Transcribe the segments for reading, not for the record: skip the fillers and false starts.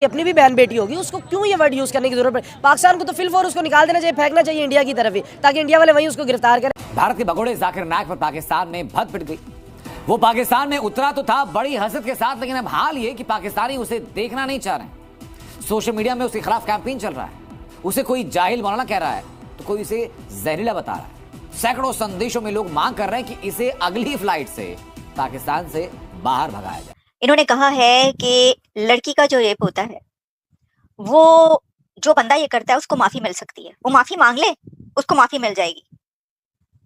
अपनी भी बहन बेटी होगी, उसको क्यों ये वर्ड यूज करने की जरूरत पड़े? पाकिस्तान को तो फिल फॉर उसको निकाल देना चाहिए, फेंकना चाहिए इंडिया की तरफ ही, ताकि इंडिया वाले वहीं उसको गिरफ्तार करें। भारत के भगोड़े जाकिर नायक पर पाकिस्तान में भद पिट गई। वो पाकिस्तान में उतरा तो था बड़ी हसरत के साथ, लेकिन अब हाल ये कि पाकिस्तानी उसे देखना नहीं चाह रहे। सोशल मीडिया में उसके खिलाफ कैंपेन चल रहा है। उसे कोई जाहिल मौलाना कह रहा है तो कोई इसे जहरीला बता रहा है। सैकड़ों संदेशों में लोग मांग कर रहे हैं कि इसे अगली फ्लाइट से पाकिस्तान से बाहर भगाया जाए। इन्होंने कहा है कि लड़की का जो रेप होता है, वो जो बंदा ये करता है उसको माफी मिल सकती है, वो माफी मांग ले, उसको माफी मिल जाएगी।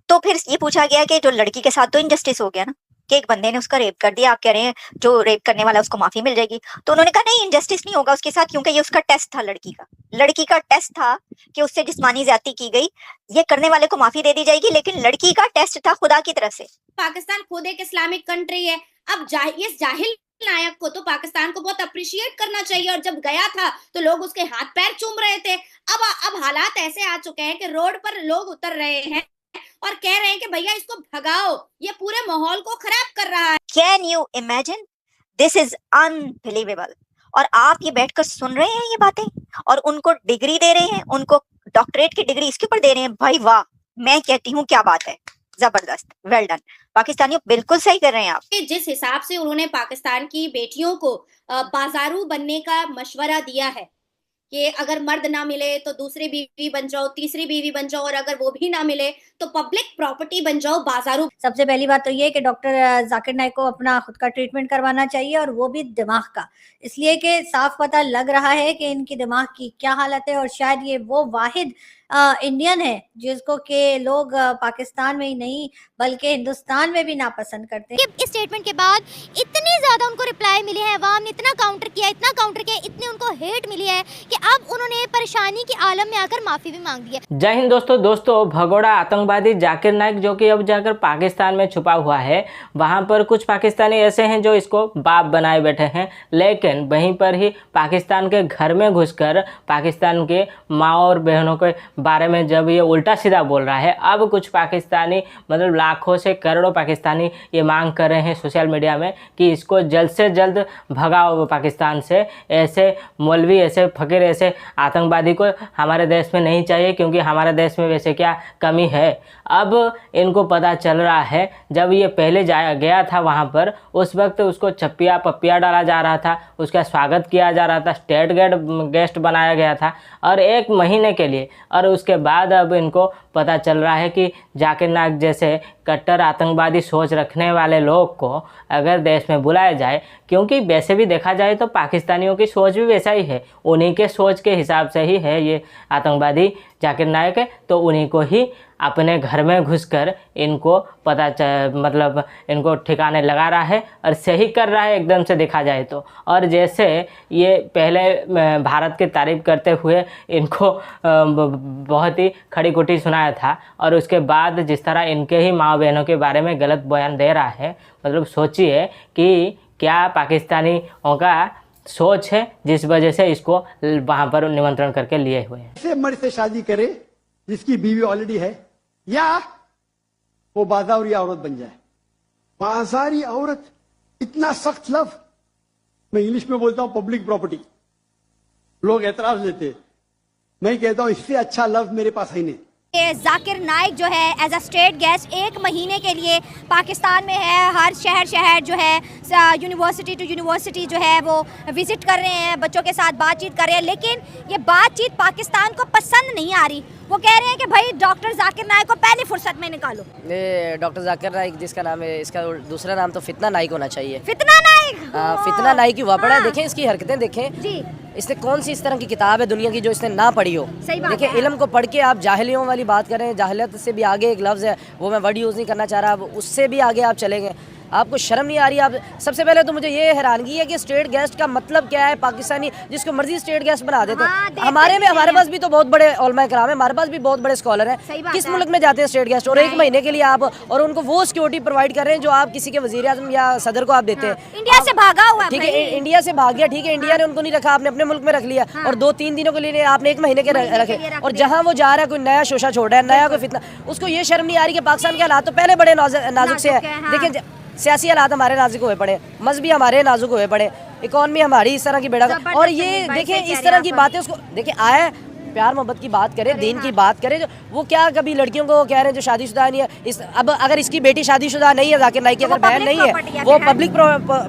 तो फिर ये पूछा गया कि जो लड़की के साथ तो इनजस्टिस हो गया ना, कि एक बंदे ने उसका रेप कर दिया, आप कह रहे हैं जो रेप करने वाला उसको माफी मिल जाएगी। तो उन्होंने कहा नहीं, इनजस्टिस नहीं होगा उसके साथ, क्योंकि ये उसका टेस्ट था, लड़की का टेस्ट था कि उससे जिस्मानी ज्यादती की गई, ये करने वाले को माफी दे दी जाएगी, लेकिन लड़की का टेस्ट था खुदा की तरफ से। पाकिस्तान खुद एक इस्लामिक कंट्री है। अब इस जाहिल नायक को तो पाकिस्तान को बहुत अप्रिशिएट करना चाहिए, और जब गया था तो लोग उसके हाथ पैर चूम रहे थे। अब हालात ऐसे आ चुके हैं कि रोड पर लोग उतर रहे हैं और कह रहे हैं कि भैया इसको भगाओ, ये पूरे माहौल को खराब कर रहा है। Can you imagine? This is unbelievable. और आप ये बैठकर सुन रहे हैं ये बातें, और उनको डिग्री दे रहे हैं, उनको डॉक्टरेट की डिग्री इसके ऊपर दे रहे हैं। भाई वाह, मैं कहती हूँ क्या बात है, जबरदस्त, वेल डन। पाकिस्तानियों बिल्कुल सही कर रहे हैं आप। जिस हिसाब से उन्होंने पाकिस्तान की बेटियों को बाजारू बनने का मशवरा दिया है कि अगर मर्द ना मिले तो दूसरी बीवी बन जाओ, तीसरी बीवी बन जाओ, और अगर वो भी ना मिले तो पब्लिक प्रॉपर्टी बन जाओ, बाजारू। सबसे पहली बात तो ये कि डॉक्टर जाकिर नाइक को अपना खुद का ट्रीटमेंट करवाना चाहिए, और वो भी दिमाग का, इसलिए कि साफ पता लग रहा है कि इनकी दिमाग की क्या हालत है। और शायद ये वो वाहिद इंडियन है जिसको के लोग पाकिस्तान में ही नहीं बल्कि हिंदुस्तान में भी नापसंद करते हैं। इस स्टेटमेंट के बाद इतनी ज्यादा उनको रिप्लाई मिले हैं, अवाम ने इतना काउंटर किया, इतनी उनको हेट मिली है कि अब उन्होंने परेशानी की आलम में आकर माफी भी मांग दी है। जय हिंद दोस्तों, भगोड़ा आतंकवादी जाकिर नाइक जो कि अब जाकर पाकिस्तान में छुपा हुआ है, वहाँ पर कुछ पाकिस्तानी ऐसे हैं जो इसको बाप बनाए बैठे हैं, लेकिन वहीं पर ही पाकिस्तान के घर में घुसकर पाकिस्तान के माँ और बहनों के बारे में जब ये उल्टा सीधा बोल रहा है, अब कुछ पाकिस्तानी मतलब लाखों से करोड़ों पाकिस्तानी ये मांग कर रहे हैं सोशल मीडिया में कि इसको जल्द से जल्द भगाओ पाकिस्तान से। ऐसे मौलवी, ऐसे फकीर, ऐसे आतंकवादी को हमारे देश में नहीं चाहिए, क्योंकि हमारे देश में वैसे क्या कमी है। अब इनको पता चल रहा है, जब ये पहले गया था वहाँ पर, उस वक्त उसको चप्पिया पप्पिया डाला जा रहा था, उसका स्वागत किया जा रहा था, स्टेट गेस्ट बनाया गया था, और 1 महीने के लिए। और उसके बाद अब इनको पता चल रहा है कि जाकिर नाइक जैसे कट्टर आतंकवादी सोच रखने वाले लोग को अगर देश में बुलाया जाए, क्योंकि वैसे भी देखा जाए तो पाकिस्तानियों की सोच भी वैसा ही है, उन्हीं के सोच के हिसाब से ही है ये आतंकवादी जाकिर नाइक है, तो उन्हीं को ही अपने घर में घुसकर इनको मतलब इनको ठिकाने लगा रहा है और सही कर रहा है एकदम से देखा जाए तो। और जैसे ये पहले भारत की तारीफ करते हुए इनको बहुत ही खड़ी खुटी सुनाया था, और उसके बाद जिस तरह इनके ही माँ बहनों के बारे में गलत बयान दे रहा है, मतलब सोचिए कि क्या पाकिस्तानियों का सोच है जिस वजह से इसको वहाँ पर निमंत्रण करके लिए हुए हैं। से मर्द से शादी करे जिसकी बीवी ऑलरेडी है, या वो बाजारी औरत बन जाए। बाजारी औरत, इतना सख्त लफ्ज, मैं इंग्लिश में बोलता हूं पब्लिक प्रॉपर्टी, लोग एतराज लेते, मैं कहता हूं इससे अच्छा लफ्ज मेरे पास है नहीं। जाकिर नाइक जो है एज अ स्टेट गेस्ट 1 महीने के लिए पाकिस्तान में है, हर शहर जो है यूनिवर्सिटी टू यूनिवर्सिटी जो है वो विजिट कर रहे हैं, बच्चों के साथ बातचीत कर रहे हैं, लेकिन ये बातचीत पाकिस्तान को पसंद नहीं आ रही। वो कह रहे हैं कि भाई डॉक्टर जाकिर नाइक को पहली फुर्सत में निकालो। ये डॉक्टर जाकिर नाइक जिसका नाम है, इसका दूसरा नाम तो फितना नाइक होना चाहिए। फितना नाइक, फितना नाइक ही हुआ पड़ा है। देखें इसकी हरकतें, देखें जी, इसने कौन सी इस तरह की किताब है दुनिया की जो इसने ना पढ़ी हो। देखिए इल्म को पढ़ के आप जाहिलियों वाली बात करें, जाहिलियत से भी आगे एक लफ्ज़ है, वो मैं वर्ड यूज़ नहीं करना चाह रहा, उससे भी आगे आप चले गए। आपको शर्म नहीं आ रही? आप सबसे पहले तो मुझे ये हैरानगी है कि स्टेट गेस्ट का मतलब क्या है? पाकिस्तानी जिसको मर्जी स्टेट गेस्ट बना देते हैं। हमारे पास भी तो बहुत बड़े उलमा कराम है, हमारे पास भी बहुत बड़े स्कॉलर हैं। किस मुल्क में जाते हैं स्टेट गेस्ट, और 1 महीने के लिए आप, और उनको वो सिक्योरिटी प्रोवाइड कर रहे हैं जो आप किसी के वजीर आज़म या सदर को आप देते हैं। इंडिया से भागा हुआ, ठीक है, इंडिया से भाग गया, ठीक है, इंडिया ने उनको नहीं रखा, आपने अपने मुल्क में रख लिया, और 2-3 दिनों के लिए आपने 1 महीने के रखे, और जहाँ वो जा रहा है कोई नया शोशा छोड़ रहा है, नया कोई फितना, उसको ये शर्म नहीं आ रही कि पाकिस्तान के हालात तो पहले बड़े नाजुक से है। देखिए सियासी हालात हमारे नाजुक हुए पड़े, मजहबी हमारे नाजुक हुए पड़े, इकॉनमी हमारी इस तरह की बेड़ा जबरदस्त और ये तमीम भाई, देखिए सही कह इस रहे तरह हैं की आप। बातें उसको देखिए आए प्यार मोहब्बत की बात करे, दीन की बात करे, जो वो क्या कभी लड़कियों को कह रहे हैं जो शादीशुदा नहीं है इस अब अगर इसकी बेटी शादीशुदा नहीं है, जाकिर नाइक की तो वो अगर बहन public नहीं property है, है, वो खैर। पब्लिक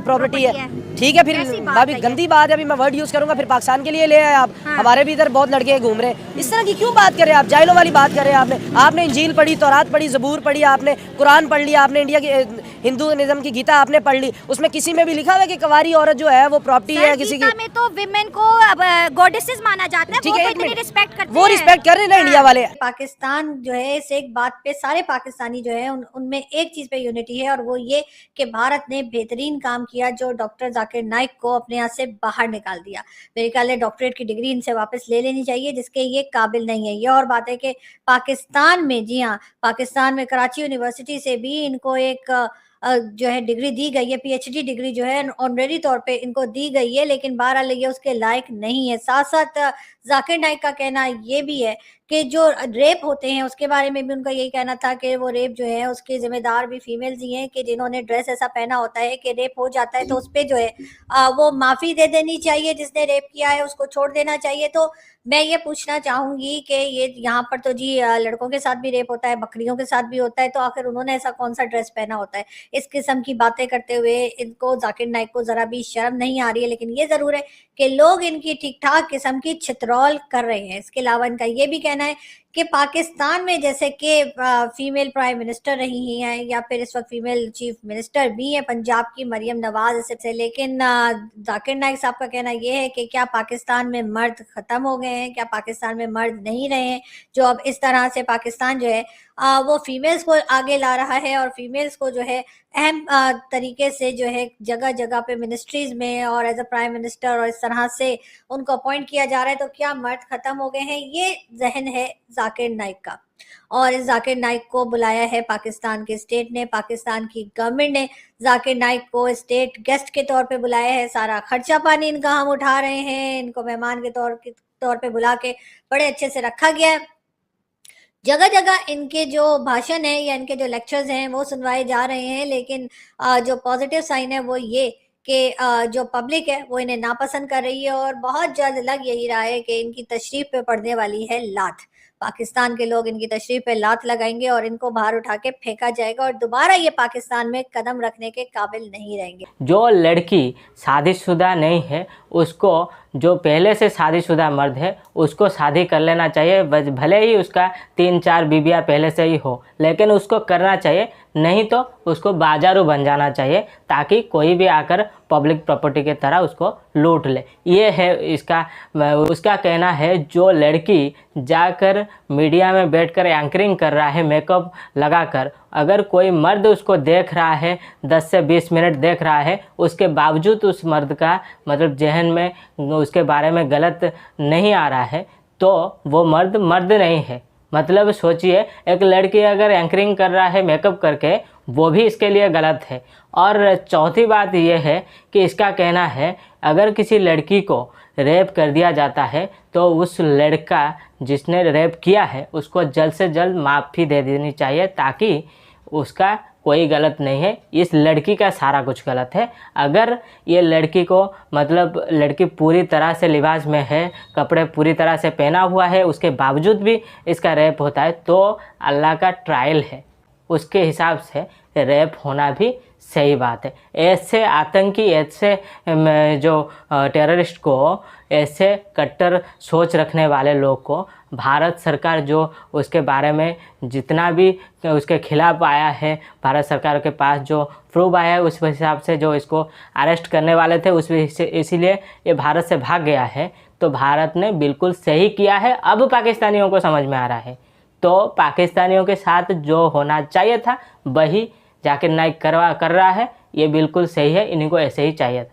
प्रॉपर्टी है, ठीक है। फिर कैसी बात भाभी है ये? गंदी बात है, अभी मैं वर्ड यूज करूंगा, फिर पाकिस्तान के लिए ले आए आप। हाँ। हमारे भी इधर बहुत लड़के घूम रहे हैं, इस तरह की क्यों बात कर रहे हैं आप? जाहिलों वाली बात कर रहे हैं आपने इंजील पढ़ी, तौरात पढ़ी, ज़बूर पढ़ी, आपने कुरान पढ़ लिया, आपने इंडिया की हिंदुइज्म की गीता आपने पढ़ ली, उसमें किसी में भी लिखा हुआ है कि कुंवारी औरत जो है वो प्रॉपर्टी है किसी की? गीता में तो विमेन को अब गॉडेसेस माना जाता है, ठीक वो है, तो एक इतनी मिनट। रिस्पेक्ट करते वो हैं। रिस्पेक्ट कर रहे हैं ना इंडिया वाले। पाकिस्तान जो है इस एक बात पे सारे पाकिस्तानी जो है उनमें एक चीज पे यूनिटी है और वो ये कि भारत ने बेहतरीन काम किया जो डॉक्टर जाकिर नाइक को अपने यहाँ से बाहर निकाल दिया। मेरे ख्याल है डॉक्टरेट की डिग्री इनसे वापस ले लेनी चाहिए जिसके ये काबिल नहीं है। ये और बात है कि पाकिस्तान में, जी हाँ, पाकिस्तान में कराची यूनिवर्सिटी से भी इनको एक जो है डिग्री दी गई है, पीएचडी डिग्री जो है ऑनरेरी तौर पे इनको दी गई है, लेकिन बहरहाल ये उसके लायक नहीं है। साथ साथ जाकिर नाइक का कहना ये भी है कि जो रेप होते हैं उसके बारे में भी उनका यही कहना था कि वो रेप जो है उसके जिम्मेदार भी फीमेल्स ही हैं कि जिन्होंने ड्रेस ऐसा पहना होता है कि रेप हो जाता है तो उस पर जो है वो माफ़ी दे देनी चाहिए, जिसने रेप किया है उसको छोड़ देना चाहिए। तो मैं ये पूछना चाहूंगी कि ये यहाँ पर तो जी लड़कों के साथ भी रेप होता है, बकरियों के साथ भी होता है, तो आखिर उन्होंने ऐसा कौन सा ड्रेस पहना होता है? इस किस्म की बातें करते हुए इनको जाकिर नाइक को जरा भी शर्म नहीं आ रही है। लेकिन ये जरूर है कि लोग इनकी ठीक ठाक किस्म की छितरौल कर रहे हैं। इसके अलावा इनका ये भी कहना है कि पाकिस्तान में जैसे कि फीमेल प्राइम मिनिस्टर रही हैं या फिर इस वक्त फीमेल चीफ मिनिस्टर भी हैं पंजाब की मरियम नवाज से, लेकिन जाकिर नाइक साहब का कहना यह है कि क्या पाकिस्तान में मर्द ख़त्म हो गए हैं, क्या पाकिस्तान में मर्द नहीं रहे हैं, जो अब इस तरह से पाकिस्तान जो है वो फीमेल्स को आगे ला रहा है और फीमेल्स को जो है अहम तरीके से जो है जगह जगह पे मिनिस्ट्रीज में और एज अ प्राइम मिनिस्टर और इस तरह से उनको अपॉइंट किया जा रहा है। तो क्या मर्द खत्म हो गए हैं? ये जहन है जाकिर नाइक का। और इस जाकिर नाइक को बुलाया है पाकिस्तान के स्टेट ने, पाकिस्तान की गवर्नमेंट ने जाकिर नाइक को स्टेट गेस्ट के तौर पे बुलाया है। सारा खर्चा पानी इनका हम उठा रहे हैं, इनको मेहमान के तौर पे बुला के बड़े अच्छे से रखा गया है। जगह जगह इनके जो भाषण है या इनके जो लेक्चर्स हैं वो सुनवाए जा रहे हैं, लेकिन जो पॉजिटिव साइन है वो ये कि जो पब्लिक है वो इन्हें नापसंद कर रही है और बहुत जल्द लग यही रहा है कि इनकी तशरीफ पे पड़ने वाली है लात। पाकिस्तान के लोग इनकी तशरीफ पे लात लगाएंगे और इनको बाहर उठा के फेंका जाएगा और दोबारा ये पाकिस्तान में कदम रखने के काबिल नहीं रहेंगे। जो लड़की शादीशुदा नहीं है उसको, जो पहले से शादीशुदा मर्द है उसको शादी कर लेना चाहिए, भले ही उसका 3-4 बीबियाँ पहले से ही हो, लेकिन उसको करना चाहिए, नहीं तो उसको बाजारू बन जाना चाहिए ताकि कोई भी आकर पब्लिक प्रॉपर्टी की तरह उसको लूट ले। ये है उसका कहना है। जो लड़की जाकर मीडिया में बैठकर एंकरिंग कर रहा है मेकअप लगाकर, अगर कोई मर्द उसको देख रहा है 10 से 20 मिनट देख रहा है, उसके बावजूद उस मर्द का मतलब जहन में उसके बारे में गलत नहीं आ रहा है, तो वो मर्द नहीं है। मतलब सोचिए, एक लड़की अगर एंकरिंग कर रहा है मेकअप करके, वो भी इसके लिए गलत है। और चौथी बात ये है कि इसका कहना है अगर किसी लड़की को रेप कर दिया जाता है तो उस लड़का जिसने रेप किया है उसको जल्द से जल्द माफ़ी दे देनी चाहिए, ताकि उसका कोई गलत नहीं है, इस लड़की का सारा कुछ गलत है। अगर ये लड़की को मतलब लड़की पूरी तरह से लिबास में है, कपड़े पूरी तरह से पहना हुआ है, उसके बावजूद भी इसका रेप होता है तो अल्लाह का ट्रायल है, उसके हिसाब से रेप होना भी सही बात है। ऐसे आतंकी, ऐसे जो टेररिस्ट को, ऐसे कट्टर सोच रखने वाले लोग को भारत सरकार जो उसके बारे में जितना भी उसके खिलाफ आया है, भारत सरकार के पास जो प्रूफ आया है उस हिसाब से जो इसको अरेस्ट करने वाले थे इसीलिए ये भारत से भाग गया है। तो भारत ने बिल्कुल सही किया है, अब पाकिस्तानियों को समझ में आ रहा है। तो पाकिस्तानियों के साथ जो होना चाहिए था वही जाकिर नाइक कर रहा है, ये बिल्कुल सही है, इन्हीं को ऐसे ही चाहिए था।